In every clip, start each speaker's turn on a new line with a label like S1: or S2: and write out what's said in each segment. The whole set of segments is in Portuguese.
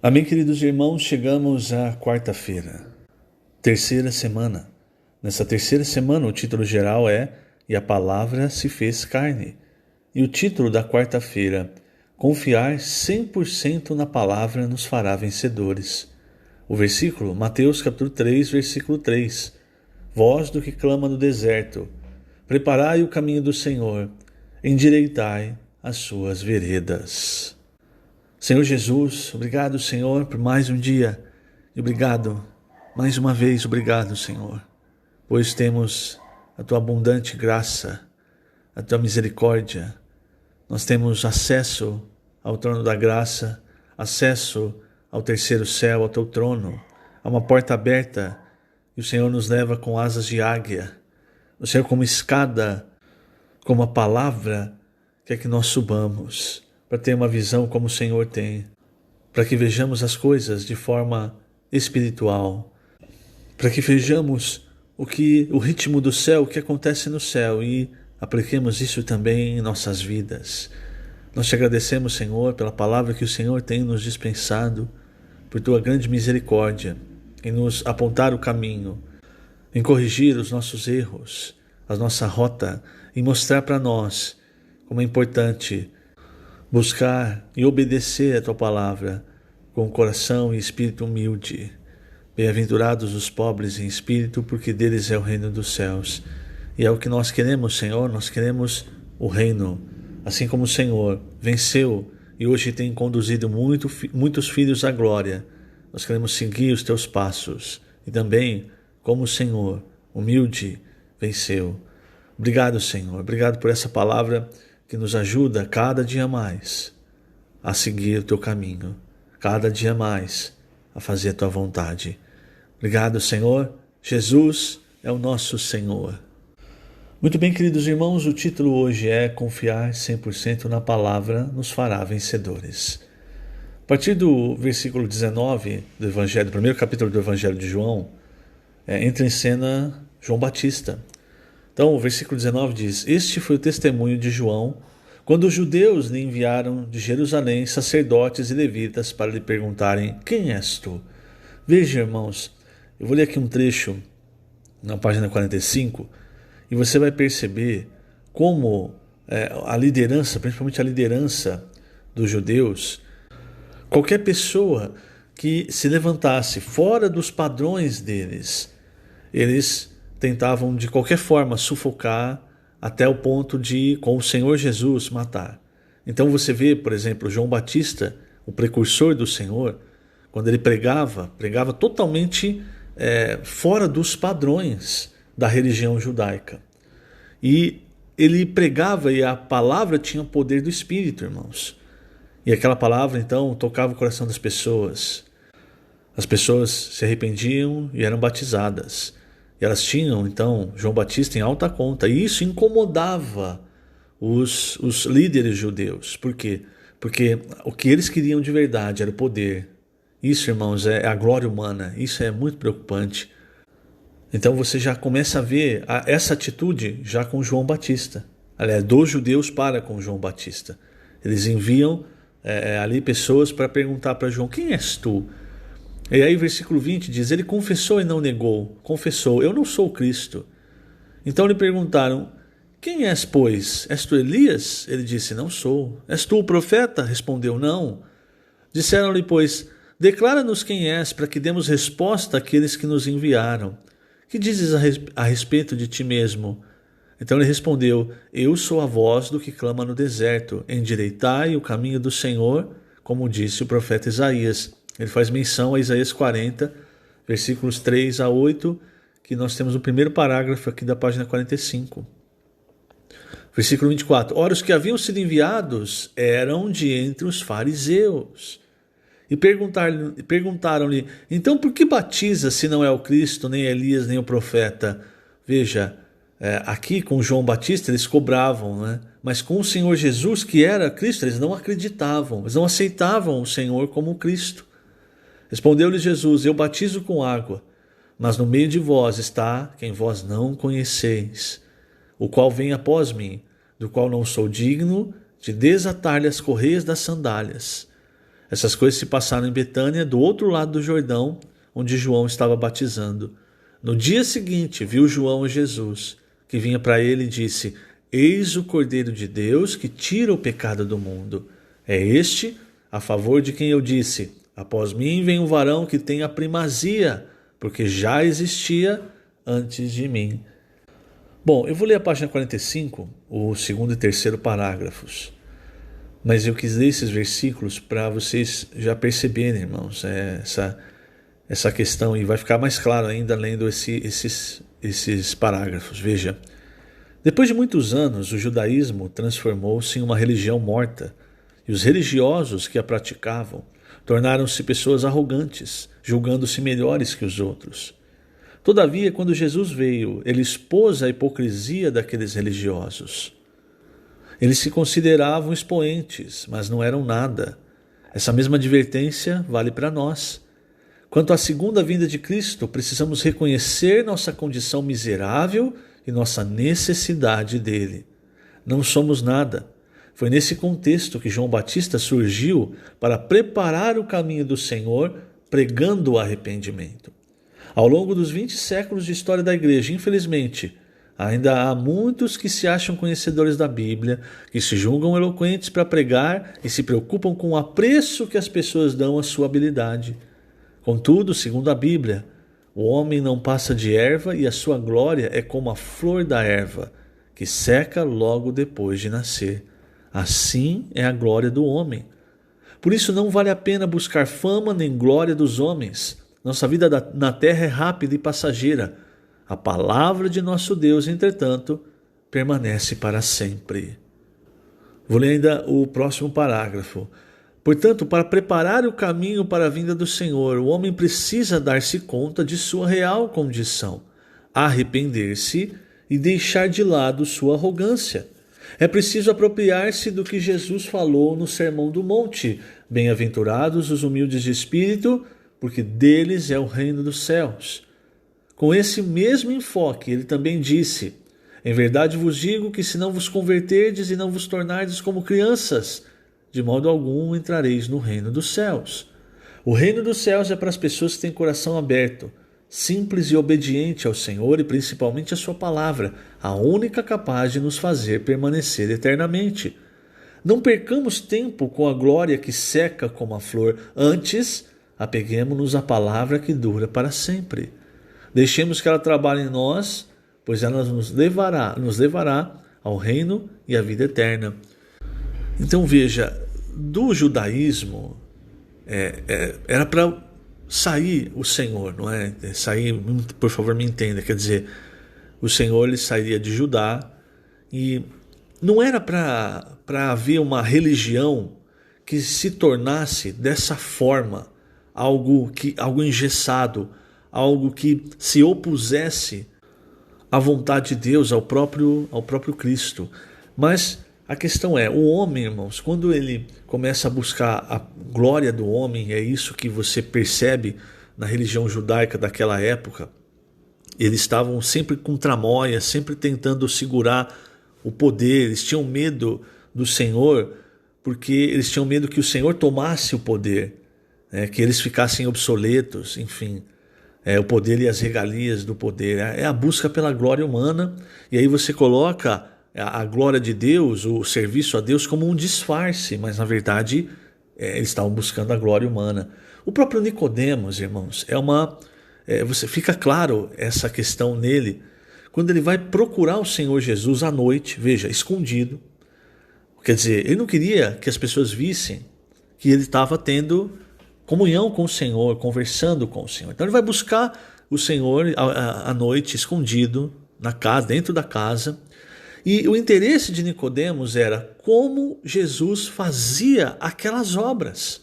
S1: Amém, queridos irmãos, chegamos à quarta-feira, terceira semana. Nessa terceira semana o título geral é E a Palavra se fez carne. E o título da quarta-feira, Confiar 100% na Palavra nos fará vencedores. O versículo, Mateus capítulo 3, versículo 3. Voz do que clama no deserto, preparai o caminho do Senhor, endireitai as suas veredas. Senhor Jesus, obrigado, Senhor, por mais um dia. E obrigado, mais uma vez, obrigado, Senhor, pois temos a Tua abundante graça, a Tua misericórdia. Nós temos acesso ao trono da graça, acesso ao terceiro céu, ao Teu trono, a uma porta aberta, e o Senhor nos leva com asas de águia. O Senhor, como escada, como a palavra, quer que nós subamos, para ter uma visão como o Senhor tem, para que vejamos as coisas de forma espiritual, para que vejamos o ritmo do céu, o que acontece no céu, e apliquemos isso também em nossas vidas. Nós te agradecemos, Senhor, pela palavra que o Senhor tem nos dispensado, por tua grande misericórdia, em nos apontar o caminho, em corrigir os nossos erros, a nossa rota, e mostrar para nós como é importante buscar e obedecer a tua palavra com coração e espírito humilde. Bem-aventurados os pobres em espírito, porque deles é o reino dos céus. E é o que nós queremos, Senhor, nós queremos o reino. Assim como o Senhor venceu e hoje tem conduzido muitos filhos à glória, nós queremos seguir os teus passos. E também, como o Senhor, humilde, venceu. Obrigado, Senhor, obrigado por essa palavra que nos ajuda cada dia mais a seguir o teu caminho, cada dia mais a fazer a tua vontade. Obrigado, Senhor. Jesus é o nosso Senhor. Muito bem, queridos irmãos, o título hoje é Confiar 100% na Palavra nos fará vencedores. A partir do versículo 19 do Evangelho, do primeiro capítulo do Evangelho de João, entra em cena João Batista. Então, o versículo 19 diz: Este foi o testemunho de João, quando os judeus lhe enviaram de Jerusalém sacerdotes e levitas para lhe perguntarem: Quem és tu? Veja, irmãos, eu vou ler aqui um trecho na página 45, e você vai perceber como a liderança, principalmente a liderança dos judeus, qualquer pessoa que se levantasse fora dos padrões deles, eles tentavam de qualquer forma sufocar até o ponto de, com o Senhor Jesus, matar. Então você vê, por exemplo, João Batista, o precursor do Senhor, quando ele pregava totalmente fora dos padrões da religião judaica. E ele pregava e a palavra tinha o poder do Espírito, irmãos. E aquela palavra, então, tocava o coração das pessoas. As pessoas se arrependiam e eram batizadas. E elas tinham, então, João Batista em alta conta. E isso incomodava os líderes judeus. Por quê? Porque o que eles queriam de verdade era o poder. Isso, irmãos, é a glória humana. Isso é muito preocupante. Então você já começa a ver essa atitude já com João Batista. Aliás, dos judeus para com João Batista. Eles enviam ali pessoas para perguntar para João: Quem és tu? E aí o versículo 20 diz: Ele confessou e não negou. Confessou: Eu não sou o Cristo. Então lhe perguntaram: Quem és, pois? És tu Elias? Ele disse: Não sou. És tu o profeta? Respondeu: Não. Disseram-lhe, pois: Declara-nos quem és, para que demos resposta àqueles que nos enviaram. Que dizes a respeito de ti mesmo? Então ele respondeu: Eu sou a voz do que clama no deserto. Endireitai o caminho do Senhor, como disse o profeta Isaías. Ele faz menção a Isaías 40, versículos 3 a 8, que nós temos no primeiro parágrafo aqui da página 45. Versículo 24. Ora, os que haviam sido enviados eram de entre os fariseus. E perguntaram-lhe: Então por que batiza se não é o Cristo, nem Elias, nem o profeta? Veja, aqui com João Batista eles cobravam, né? Mas com o Senhor Jesus, que era Cristo, eles não acreditavam, eles não aceitavam o Senhor como Cristo. Respondeu-lhe Jesus: Eu batizo com água, mas no meio de vós está quem vós não conheceis, o qual vem após mim, do qual não sou digno de desatar-lhe as correias das sandálias. Essas coisas se passaram em Betânia, do outro lado do Jordão, onde João estava batizando. No dia seguinte, viu João Jesus, que vinha para ele e disse: Eis o Cordeiro de Deus que tira o pecado do mundo. É este a favor de quem eu disse: após mim vem um varão que tem a primazia, porque já existia antes de mim. Bom, eu vou ler a página 45, o segundo e terceiro parágrafos. Mas eu quis ler esses versículos para vocês já perceberem, irmãos, essa questão, e vai ficar mais claro ainda lendo esses parágrafos. Veja, depois de muitos anos, o judaísmo transformou-se em uma religião morta, e os religiosos que a praticavam tornaram-se pessoas arrogantes, julgando-se melhores que os outros. Todavia, quando Jesus veio, ele expôs a hipocrisia daqueles religiosos. Eles se consideravam expoentes, mas não eram nada. Essa mesma advertência vale para nós. Quanto à segunda vinda de Cristo, precisamos reconhecer nossa condição miserável e nossa necessidade dele. Não somos nada. Foi nesse contexto que João Batista surgiu para preparar o caminho do Senhor, pregando o arrependimento. Ao longo dos 20 séculos de história da igreja, infelizmente, ainda há muitos que se acham conhecedores da Bíblia, que se julgam eloquentes para pregar e se preocupam com o apreço que as pessoas dão à sua habilidade. Contudo, segundo a Bíblia, o homem não passa de erva e a sua glória é como a flor da erva, que seca logo depois de nascer. Assim é a glória do homem. Por isso não vale a pena buscar fama nem glória dos homens. Nossa vida na terra é rápida e passageira. A palavra de nosso Deus, entretanto, permanece para sempre. Vou ler ainda o próximo parágrafo. Portanto, para preparar o caminho para a vinda do Senhor, o homem precisa dar-se conta de sua real condição, arrepender-se e deixar de lado sua arrogância. É preciso apropriar-se do que Jesus falou no Sermão do Monte: bem-aventurados os humildes de espírito, porque deles é o reino dos céus. Com esse mesmo enfoque, ele também disse: em verdade vos digo que se não vos converterdes e não vos tornardes como crianças, de modo algum entrareis no reino dos céus. O reino dos céus é para as pessoas que têm coração aberto, simples e obediente ao Senhor e principalmente à sua palavra, a única capaz de nos fazer permanecer eternamente. Não percamos tempo com a glória que seca como a flor, antes apeguemo-nos à palavra que dura para sempre. Deixemos que ela trabalhe em nós, pois ela nos levará ao reino e à vida eterna. Então veja, do judaísmo era para sair o Senhor, não é? Sair, por favor, me entenda, quer dizer, o Senhor ele sairia de Judá e não era para haver uma religião que se tornasse dessa forma, algo engessado, algo que se opusesse à vontade de Deus, ao próprio Cristo. Mas a questão é, o homem, irmãos, quando ele começa a buscar a glória do homem, é isso que você percebe na religião judaica daquela época, eles estavam sempre com tramóia, sempre tentando segurar o poder, eles tinham medo do Senhor, porque eles tinham medo que o Senhor tomasse o poder, que eles ficassem obsoletos, enfim. O poder e as regalias do poder. É a busca pela glória humana, e aí você coloca a glória de Deus, o serviço a Deus, como um disfarce, mas na verdade eles estavam buscando a glória humana. O próprio Nicodemos, irmãos, você fica claro essa questão nele, quando ele vai procurar o Senhor Jesus à noite, veja, escondido. Quer dizer, ele não queria que as pessoas vissem que ele estava tendo comunhão com o Senhor, conversando com o Senhor. Então ele vai buscar o Senhor à noite, escondido, na casa, dentro da casa. E o interesse de Nicodemos era como Jesus fazia aquelas obras,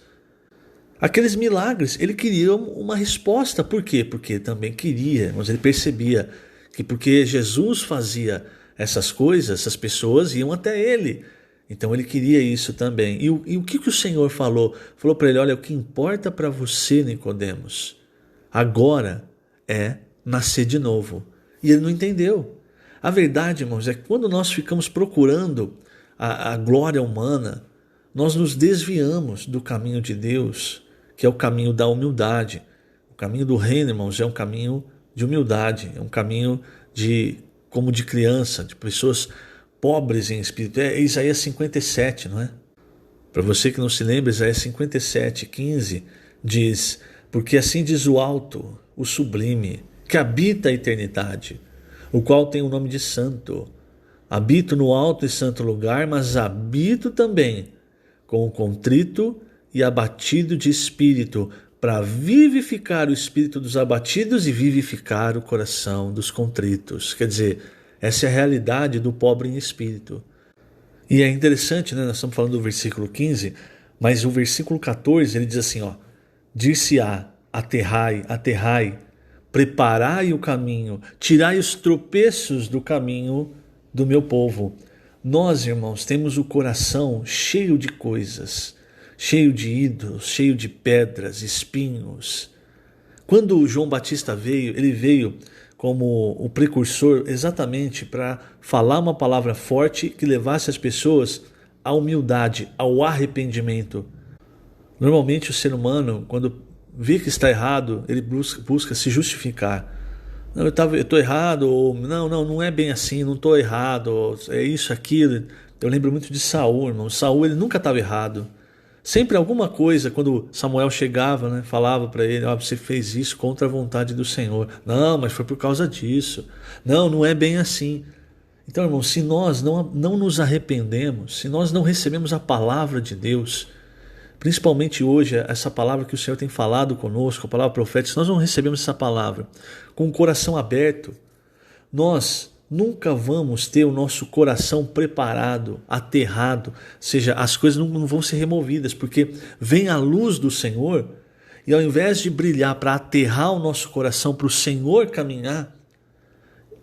S1: aqueles milagres. Ele queria uma resposta. Por quê? Porque também queria, mas ele percebia que porque Jesus fazia essas coisas, as pessoas iam até ele. Então ele queria isso também. E o que o Senhor falou? Falou para ele: olha, o que importa para você, Nicodemos, agora é nascer de novo. E ele não entendeu. A verdade, irmãos, é que quando nós ficamos procurando a glória humana, nós nos desviamos do caminho de Deus, que é o caminho da humildade. O caminho do reino, irmãos, é um caminho de humildade, é um caminho como de criança, de pessoas pobres em espírito. É Isaías 57, não é? Para você que não se lembra, Isaías 57:15 diz: porque assim diz o alto, o sublime, que habita a eternidade, o qual tem o nome de santo. Habito no alto e santo lugar, mas habito também com o contrito e abatido de espírito, para vivificar o espírito dos abatidos e vivificar o coração dos contritos. Quer dizer, essa é a realidade do pobre em espírito. E é interessante, né? Nós estamos falando do versículo 15, mas o versículo 14 ele diz assim, ó: dir-se-á, aterrai, aterrai, preparai o caminho, tirai os tropeços do caminho do meu povo. Nós, irmãos, temos o coração cheio de coisas, cheio de ídolos, cheio de pedras, espinhos. Quando João Batista veio, ele veio como o precursor exatamente para falar uma palavra forte que levasse as pessoas à humildade, ao arrependimento. Normalmente o ser humano, quando vê que está errado, ele busca se justificar. Não, eu estou errado, ou não é bem assim, não estou errado, é isso, aquilo. Eu lembro muito de Saul, irmão. Saul, ele nunca estava errado. Sempre alguma coisa, quando Samuel chegava, né, falava para ele: você fez isso contra a vontade do Senhor. Não, mas foi por causa disso. Não é bem assim. Então, irmão, se nós não nos arrependemos, se nós não recebemos a palavra de Deus, principalmente hoje, essa palavra que o Senhor tem falado conosco, a palavra profética, se nós não recebemos essa palavra com o coração aberto, nós nunca vamos ter o nosso coração preparado, aterrado, ou seja, as coisas não vão ser removidas, porque vem a luz do Senhor e ao invés de brilhar para aterrar o nosso coração, para o Senhor caminhar,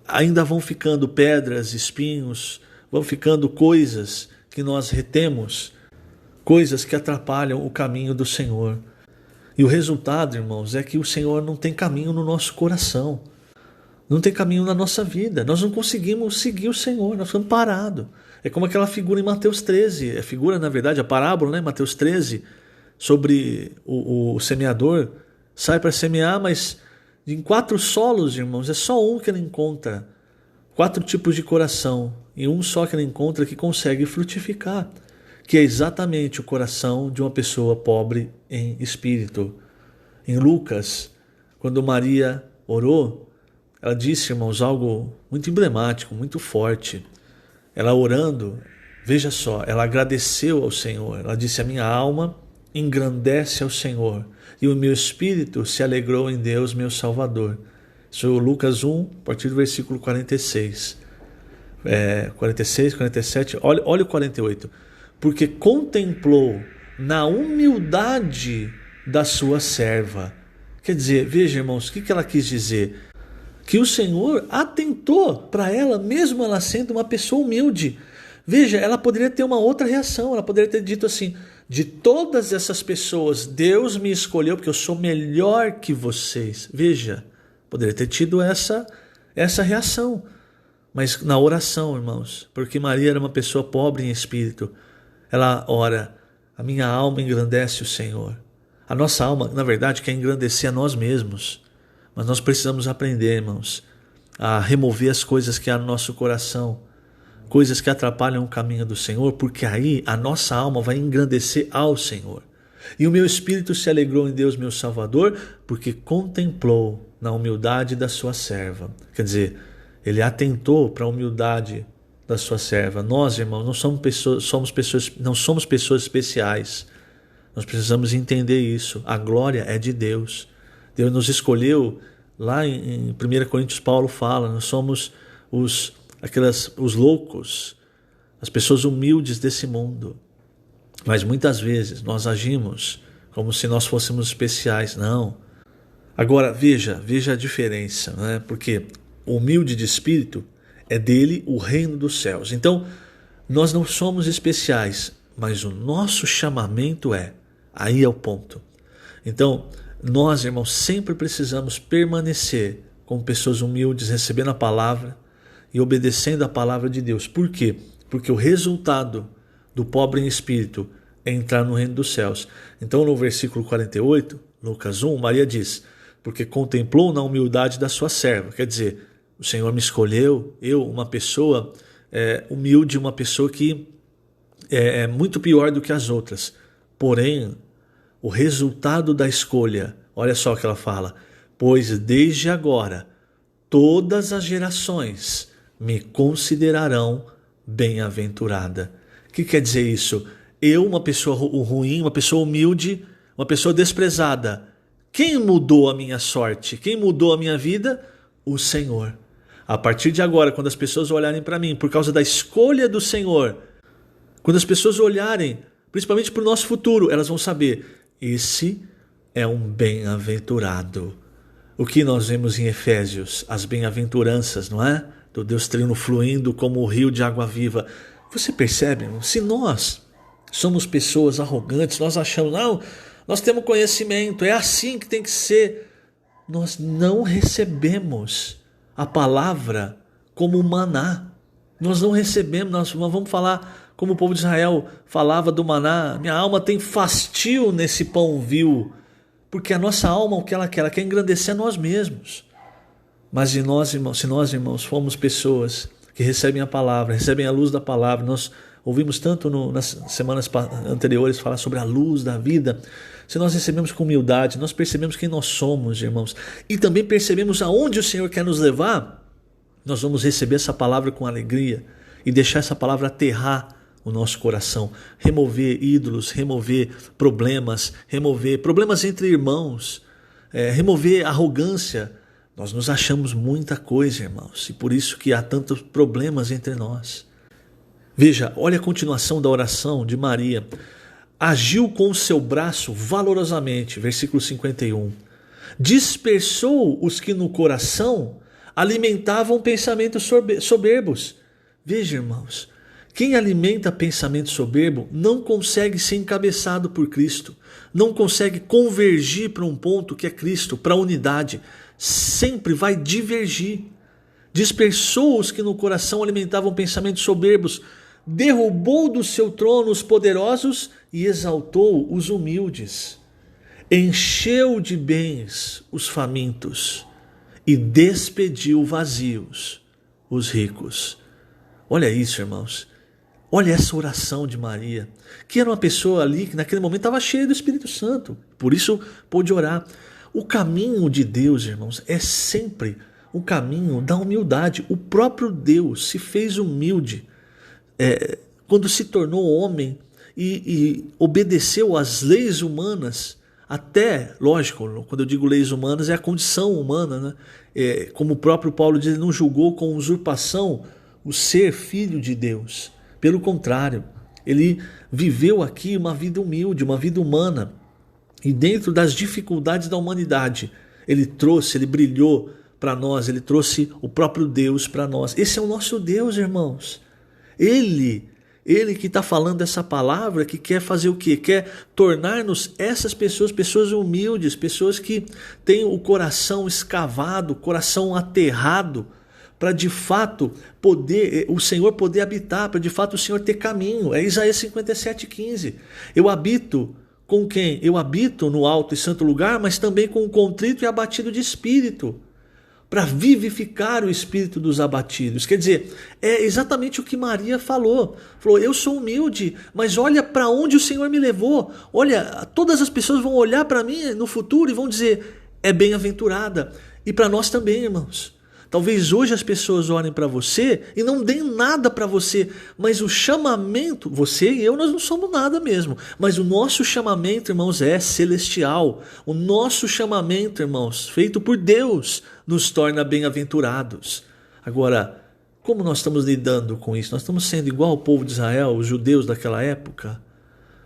S1: ainda vão ficando pedras, espinhos, vão ficando coisas que nós retemos, coisas que atrapalham o caminho do Senhor. E o resultado, irmãos, é que o Senhor não tem caminho no nosso coração. Não tem caminho na nossa vida. Nós não conseguimos seguir o Senhor. Nós ficamos parados. É como aquela figura em Mateus 13. A figura, na verdade, a parábola, né? Mateus 13, sobre o semeador. Sai para semear, mas em 4 solos, irmãos, é só um que ele encontra. 4 tipos de coração. E um só que ele encontra que consegue frutificar, que é exatamente o coração de uma pessoa pobre em espírito. Em Lucas, quando Maria orou, ela disse, irmãos, algo muito emblemático, muito forte. Ela orando, veja só, ela agradeceu ao Senhor. Ela disse: a minha alma engrandece ao Senhor e o meu espírito se alegrou em Deus, meu Salvador. Isso é Lucas 1, a partir do versículo 46. 46, 47, olha o 48. Porque contemplou na humildade da sua serva. Quer dizer, veja, irmãos, o que ela quis dizer? Que o Senhor atentou para ela, mesmo ela sendo uma pessoa humilde. Veja, ela poderia ter uma outra reação, ela poderia ter dito assim: de todas essas pessoas, Deus me escolheu porque eu sou melhor que vocês. Veja, poderia ter tido essa reação. Mas na oração, irmãos, porque Maria era uma pessoa pobre em espírito, ela ora: a minha alma engrandece o Senhor. A nossa alma, na verdade, quer engrandecer a nós mesmos. Mas nós precisamos aprender, irmãos, a remover as coisas que há no nosso coração, coisas que atrapalham o caminho do Senhor, porque aí a nossa alma vai engrandecer ao Senhor. E o meu espírito se alegrou em Deus, meu Salvador, porque contemplou na humildade da sua serva. Quer dizer, ele atentou para a humildade da sua serva. Nós, irmãos, não somos pessoas especiais. Nós precisamos entender isso. A glória é de Deus. Deus nos escolheu. Lá em 1 Coríntios, Paulo fala: nós somos os loucos, as pessoas humildes desse mundo. Mas muitas vezes nós agimos como se nós fôssemos especiais. Não. Agora, veja a diferença, né? Porque o humilde de espírito é dele o reino dos céus. Então, nós não somos especiais, mas o nosso chamamento é. Aí é o ponto. Então, nós, irmãos, sempre precisamos permanecer como pessoas humildes, recebendo a palavra e obedecendo a palavra de Deus. Por quê? Porque o resultado do pobre em espírito entrar no reino dos céus. Então no versículo 48, Lucas 1, Maria diz, porque contemplou na humildade da sua serva. Quer dizer, o Senhor me escolheu, eu, uma pessoa humilde, uma pessoa que é muito pior do que as outras. Porém, o resultado da escolha, olha só o que ela fala, pois desde agora todas as gerações me considerarão bem-aventurada. O que quer dizer isso? Eu, uma pessoa ruim, uma pessoa humilde, uma pessoa desprezada. Quem mudou a minha sorte? Quem mudou a minha vida? O Senhor. A partir de agora, quando as pessoas olharem para mim, por causa da escolha do Senhor, quando as pessoas olharem, principalmente para o nosso futuro, elas vão saber, esse é um bem-aventurado. O que nós vemos em Efésios, as bem-aventuranças, não é? Do Deus Trino fluindo como o rio de água viva. Você percebe, irmão? Se nós somos pessoas arrogantes, nós achamos, não, nós temos conhecimento, é assim que tem que ser. Nós não recebemos a palavra como maná. Nós não recebemos, nós vamos falar como o povo de Israel falava do maná. Minha alma tem fastio nesse pão vil. Porque a nossa alma, o que ela quer engrandecer a nós mesmos. Mas se nós, irmãos, formos pessoas que recebem a palavra, recebem a luz da palavra, nós ouvimos tanto nas semanas anteriores falar sobre a luz da vida. Se nós recebemos com humildade, nós percebemos quem nós somos, irmãos, e também percebemos aonde o Senhor quer nos levar, nós vamos receber essa palavra com alegria e deixar essa palavra aterrar o nosso coração, remover ídolos, remover problemas entre irmãos, remover arrogância. Nós nos achamos muita coisa, irmãos, e por isso que há tantos problemas entre nós. Veja, olha a continuação da oração de Maria. Agiu com o seu braço valorosamente, versículo 51. Dispersou os que no coração alimentavam pensamentos soberbos. Veja, irmãos, quem alimenta pensamento soberbo não consegue ser encabeçado por Cristo, não consegue convergir para um ponto que é Cristo, para a unidade, sempre vai divergir. Dispersou os que no coração alimentavam pensamentos soberbos, derrubou do seu trono os poderosos e exaltou os humildes. Encheu de bens os famintos e despediu vazios os ricos. Olha isso, irmãos. Olha essa oração de Maria, que era uma pessoa ali que naquele momento estava cheia do Espírito Santo, por isso pôde orar. O caminho de Deus, irmãos, é sempre o caminho da humildade. O próprio Deus se fez humilde quando se tornou homem e obedeceu às leis humanas, até, lógico, quando eu digo leis humanas é a condição humana, né? Como o próprio Paulo diz, ele não julgou com usurpação o ser filho de Deus. Pelo contrário, ele viveu aqui uma vida humilde, uma vida humana. E dentro das dificuldades da humanidade, ele brilhou para nós, ele trouxe o próprio Deus para nós. Esse é o nosso Deus, irmãos. Ele que está falando essa palavra, que quer fazer o quê? Quer tornar-nos essas pessoas humildes, pessoas que têm o coração escavado, o coração aterrado, para de fato o Senhor poder habitar, para de fato o Senhor ter caminho. É Isaías 57,15. Eu habito com quem? Eu habito no alto e santo lugar, mas também com o contrito e abatido de espírito, para vivificar o espírito dos abatidos. Quer dizer, é exatamente o que Maria falou. Falou, eu sou humilde, mas olha para onde o Senhor me levou. Olha, todas as pessoas vão olhar para mim no futuro e vão dizer, é bem-aventurada. E para nós também, irmãos. Talvez hoje as pessoas olhem para você e não deem nada para você, mas o chamamento, você e eu, nós não somos nada mesmo, mas o nosso chamamento, irmãos, é celestial. O nosso chamamento, irmãos, feito por Deus, nos torna bem-aventurados. Agora, como nós estamos lidando com isso? Nós estamos sendo igual ao povo de Israel, os judeus daquela época,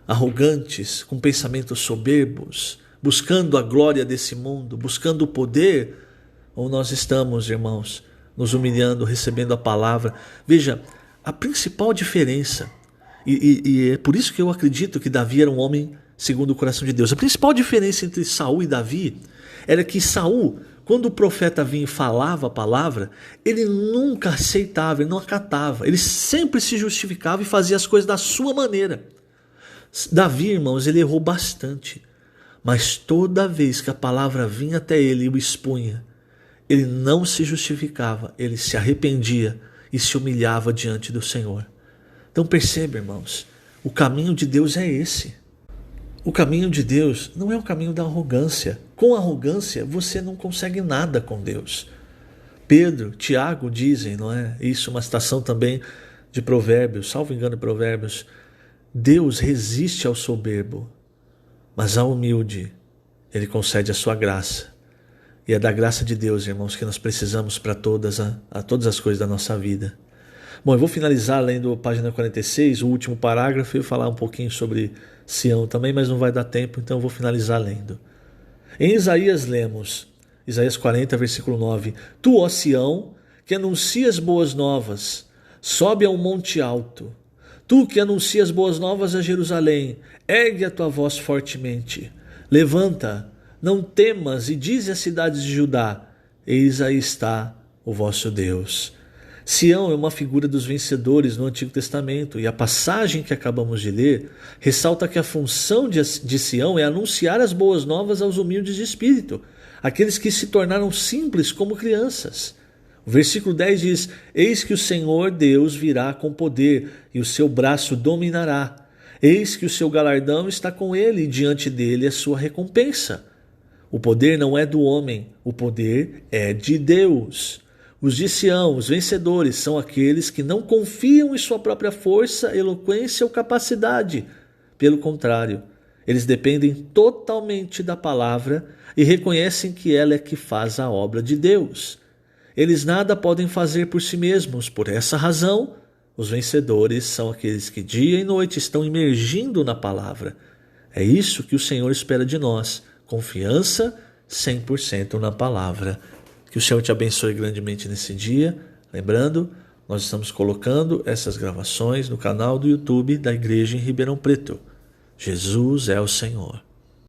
S1: arrogantes, com pensamentos soberbos, buscando a glória desse mundo, buscando o poder. Ou nós estamos, irmãos, nos humilhando, recebendo a palavra. Veja, a principal diferença, e é por isso que eu acredito que Davi era um homem segundo o coração de Deus. A principal diferença entre Saul e Davi era que Saul, quando o profeta vinha e falava a palavra, ele nunca aceitava, ele não acatava. Ele sempre se justificava e fazia as coisas da sua maneira. Davi, irmãos, ele errou bastante, mas toda vez que a palavra vinha até ele e o expunha, ele não se justificava, ele se arrependia e se humilhava diante do Senhor. Então perceba, irmãos, o caminho de Deus é esse. O caminho de Deus não é o caminho da arrogância. Com arrogância você não consegue nada com Deus. Pedro, Tiago dizem, não é? Isso, uma citação também de Provérbios, salvo engano, Provérbios. Deus resiste ao soberbo, mas ao humilde ele concede a sua graça. E é da graça de Deus, irmãos, que nós precisamos para todas as coisas da nossa vida. Bom, eu vou finalizar lendo a página 46, o último parágrafo, e falar um pouquinho sobre Sião também, mas não vai dar tempo, então eu vou finalizar lendo. Em Isaías lemos, Isaías 40, versículo 9: Tu, ó Sião, que anuncias boas novas, sobe ao monte alto. Tu que anuncias boas novas a Jerusalém, ergue a tua voz fortemente. Levanta, não temas, e dize às cidades de Judá: eis aí está o vosso Deus. Sião é uma figura dos vencedores no Antigo Testamento, e a passagem que acabamos de ler ressalta que a função de Sião é anunciar as boas novas aos humildes de espírito, aqueles que se tornaram simples como crianças. O versículo 10 diz: eis que o Senhor Deus virá com poder, e o seu braço dominará. Eis que o seu galardão está com ele, e diante dele a sua recompensa. O poder não é do homem, o poder é de Deus. Os de Sião, os vencedores, são aqueles que não confiam em sua própria força, eloquência ou capacidade. Pelo contrário, eles dependem totalmente da palavra e reconhecem que ela é que faz a obra de Deus. Eles nada podem fazer por si mesmos. Por essa razão, os vencedores são aqueles que dia e noite estão imergindo na palavra. É isso que o Senhor espera de nós, confiança 100% na palavra. Que o Senhor te abençoe grandemente nesse dia. Lembrando, nós estamos colocando essas gravações no canal do YouTube da Igreja em Ribeirão Preto. Jesus é o Senhor.